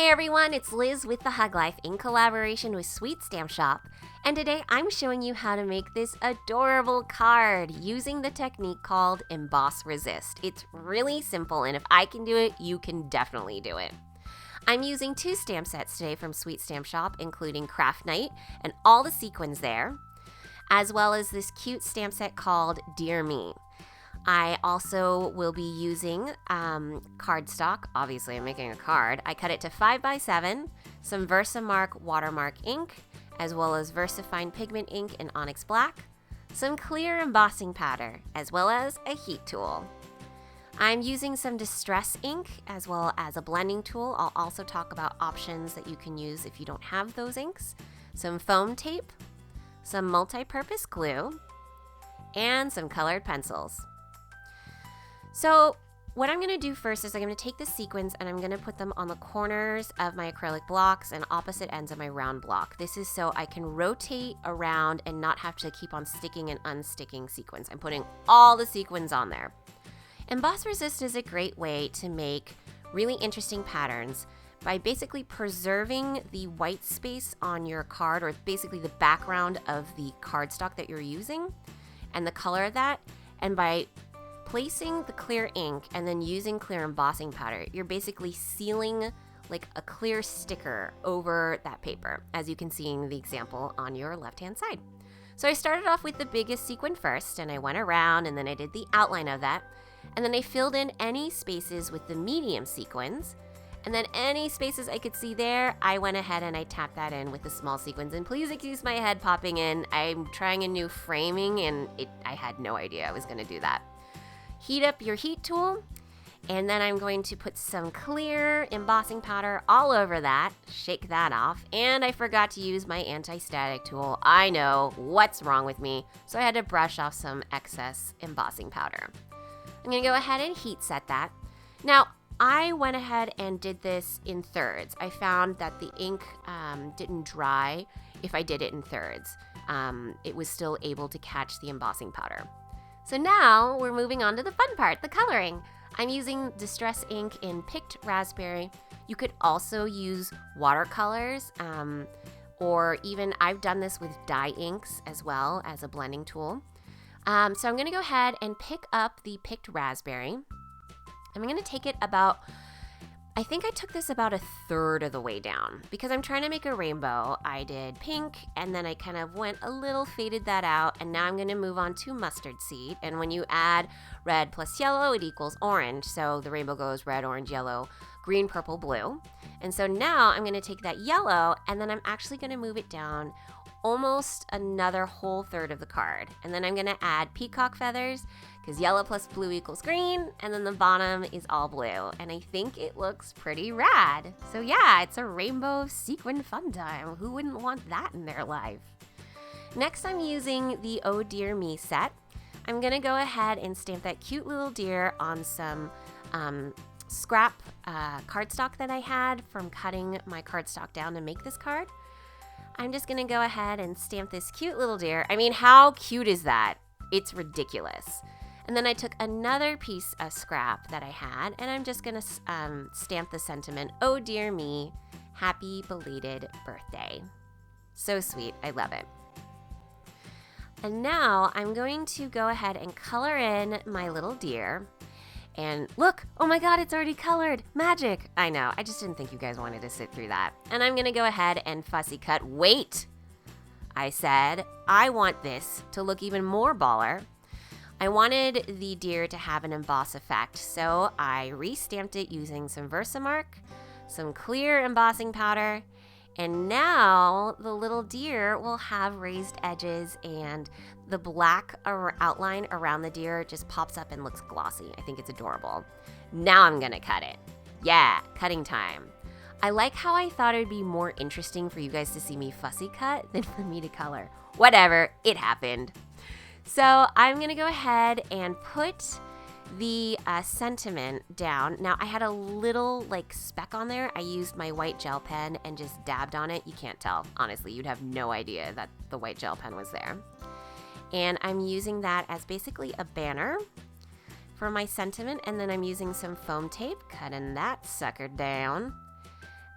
Hey everyone, it's Liz with The Hug Life in collaboration with Sweet Stamp Shop, and today I'm showing you how to make this adorable card using the technique called Emboss Resist. It's really simple, and if I can do it, you can definitely do it. I'm using 2 stamp sets today from Sweet Stamp Shop, including Craft Night and all the sequins there, as well as this cute stamp set called Dear Me. I also will be using cardstock. Obviously, I'm making a card. I cut it to 5x7, some Versamark watermark ink, as well as VersaFine pigment ink in Onyx Black, some clear embossing powder, as well as a heat tool. I'm using some distress ink as well as a blending tool. I'll also talk about options that you can use if you don't have those inks, some foam tape, some multi-purpose glue, and some colored pencils. So what I'm going to do first is I'm going to take the sequins and I'm going to put them on the corners of my acrylic blocks and opposite ends of my round block. This is so I can rotate around and not have to keep on sticking and unsticking sequins. I'm putting all the sequins on there. Emboss Resist is a great way to make really interesting patterns by basically preserving the white space on your card, or basically the background of the cardstock that you're using and the color of that, and by placing the clear ink and then using clear embossing powder, you're basically sealing like a clear sticker over that paper, as you can see in the example on your left-hand side. So I started off with the biggest sequin first, and I went around and then I did the outline of that, and then I filled in any spaces with the medium sequins, and then any spaces I could see there, I went ahead and I tapped that in with the small sequins. And please excuse my head popping in. I'm trying a new framing and I had no idea I was going to do that. Heat up your heat tool, and then I'm going to put some clear embossing powder all over that, shake that off, and I forgot to use my anti-static tool. I know, what's wrong with me? So I had to brush off some excess embossing powder. I'm gonna go ahead and heat set that. Now, I went ahead and did this in thirds. I found that the ink didn't dry if I did it in thirds. It was still able to catch the embossing powder. So now we're moving on to the fun part, the coloring. I'm using Distress ink in Picked Raspberry. You could also use watercolors, or even I've done this with dye inks as well as a blending tool. So I'm gonna go ahead and pick up the Picked Raspberry. I'm gonna take it I think I took this about 1/3 of the way down because I'm trying to make a rainbow. I did pink and then I kind of went a little, faded that out, and now I'm going to move on to mustard seed. And when you add red plus yellow, it equals orange. So the rainbow goes red, orange, yellow, green, purple, blue. And so now I'm going to take that yellow and then I'm actually going to move it down almost another whole third of the card. And then I'm going to add peacock feathers because yellow plus blue equals green, and then the bottom is all blue. And I think it looks pretty rad. So yeah, it's a rainbow sequin fun time. Who wouldn't want that in their life? Next, I'm using the Oh Dear Me set. I'm gonna go ahead and stamp that cute little deer on some scrap cardstock that I had from cutting my cardstock down to make this card. I'm just gonna go ahead and stamp this cute little deer. I mean, how cute is that? It's ridiculous. And then I took another piece of scrap that I had, and I'm just gonna stamp the sentiment, "Oh dear me, happy belated birthday." So sweet, I love it. And now I'm going to go ahead and color in my little deer. And look, oh my God, it's already colored, magic. I know, I just didn't think you guys wanted to sit through that. And I'm gonna go ahead and fussy cut. Wait, I said, I want this to look even more baller. I wanted the deer to have an emboss effect, so I re-stamped it using some Versamark, some clear embossing powder, and now the little deer will have raised edges and the black outline around the deer just pops up and looks glossy. I think it's adorable. Now I'm gonna cut it. Yeah, cutting time. I like how I thought it would be more interesting for you guys to see me fussy cut than for me to color. Whatever, it happened. So I'm gonna go ahead and put the sentiment down. Now I had a little like speck on there. I used my white gel pen and just dabbed on it. You can't tell, honestly, you'd have no idea that the white gel pen was there. And I'm using that as basically a banner for my sentiment, and then I'm using some foam tape, cutting that sucker down.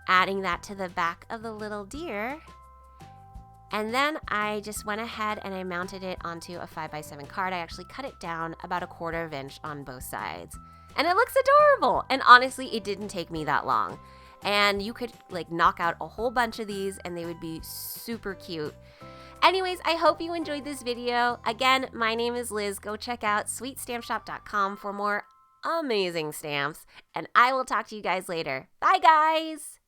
adding that to the back of the little deer. And then I just went ahead and I mounted it onto a 5x7 card. I actually cut it down about 1/4 inch on both sides. And it looks adorable. And honestly, it didn't take me that long. And you could like knock out a whole bunch of these and they would be super cute. Anyways, I hope you enjoyed this video. Again, my name is Liz. Go check out sweetstampshop.com for more amazing stamps. And I will talk to you guys later. Bye, guys!